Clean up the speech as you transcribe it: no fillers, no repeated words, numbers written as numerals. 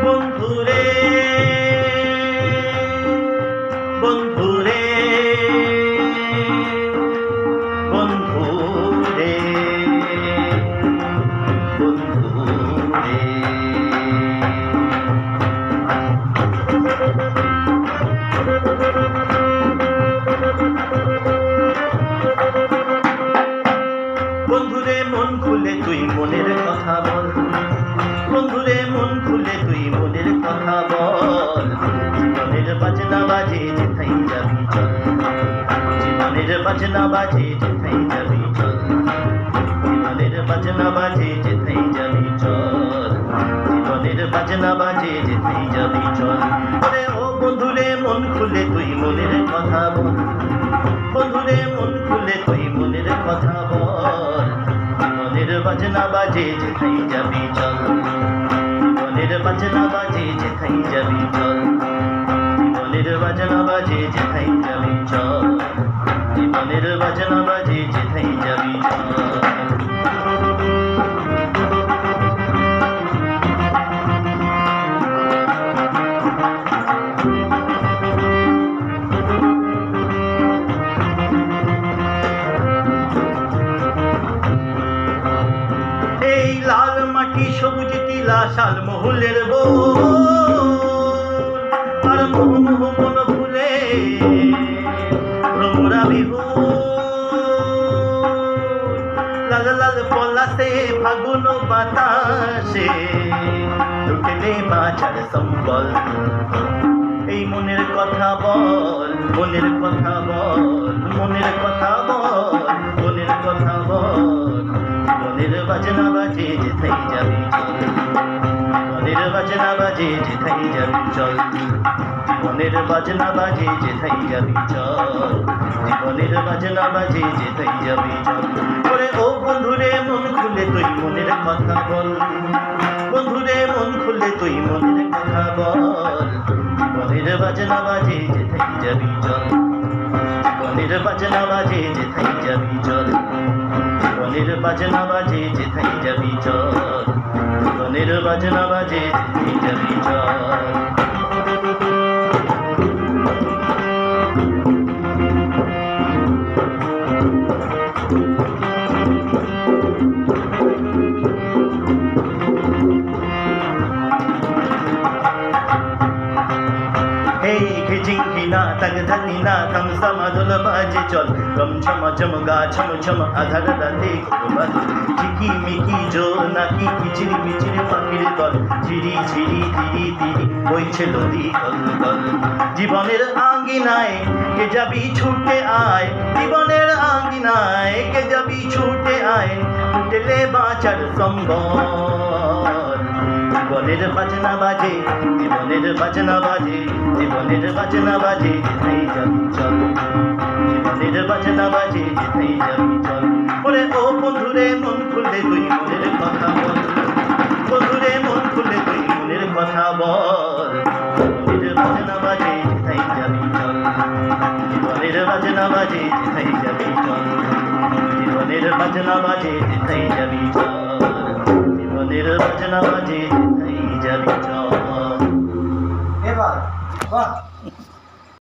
বন্ধুরে বন্ধুরে বন্ধুরে বন্ধুরে বন্ধুরে মন খুলে তুই মনের কথা বল, বন্ধুরে মন খুলে তুই মনের কথা বল। জীবনের বাজনা বাজে যেথাই যাবি চল, জীবনের বাজনা বাজে যেথাই যাবি চল, জীবনের বাজনা বাজে যেথাই যাবি চল, জীবনের বাজনা বাজে যেথাই যাবি চল। ওরে ও বন্ধুরে মন খুলে তুই মনের কথা বল, বন্ধুরে মন খুলে তুই মনের কথা বল। জীবনের বাজনা বাজে যেথাই যাবি চল, জীবনের বাজনা বাজে যেথাই যাবি চল, জীবনের বাজনা বাজে যেথাই যাবি চল, জীবনের বাজনা বাজে যেথাই যাবি চল। এই লাল মাটি সবুজ টিলা শাল মহুলের আর মোহ মোহ মন ভুলে ভ্রমরা বিহু লাল লাল পলাশে ফাগুন বাতাসে লুটেলে বাঁচার সম্বল। এই মনের কথা বল, মনের কথা বল, মনের কথা বল, মনের কথা বল। মনের বাজনা বাজে যেথাই যাবি চল, মনের বাজনা বাজে যেথাই যাবি চল, জীবনের বাজনা বাজে যেথাই যাবি চল, জীবনের বাজনা বাজে যেথাই যাবি চল। ওরে ও বন্ধুরে মন খুলে তুই মনের কথা বল, বন্ধুরে মন খুলে তুই মনের কথা বল। জীবনের বাজনা বাজে যেথাই যাবি চল, জীবনের বাজনা বাজে যেথাই যাবি চল, জীবনের বাজনা বাজে যেথাই যাবি চল, জীবনের বাজনা বাজে যেথাই যাবি চল। तगधनी थम समाधुल बाजे चल गम छम छम गा छम छम आधार राते घुमल झिकी मिकी जोर नाकी किचिरी मिचिरी पाখির দল ঝিরি ঝিরি ধীরি ধীরি বইছে নদী কল কল। জীবনের আঙ্গিনায় কে যাবি ছুটে আয়, জীবনের আঙ্গিনায় কে যাবি ছুটে আয়, উঠলে বাঁচার সম্বল। জীবনের বাজনা বাজে, জীবনের বাজনা বাজে, জীবনের বাজনা বাজে যেথাই যাবি চল, জীবনের বাজনা বাজে যেথাই যাবি চল। ওরে ও বন্ধুরে মন খুলে তুই মনের কথা বল, বন্ধুরে মন খুলে তুই মনের কথা বল। জীবনের বাজনা বাজে যেথাই যাবি চল, জীবনের বাজনা বাজে যেথাই যাবি চল, জীবনের বাজনা বাজে যেথাই যাবি চল, জীবনের বাজনা বাজে যেথাই যাবি চল। এবার বাহ।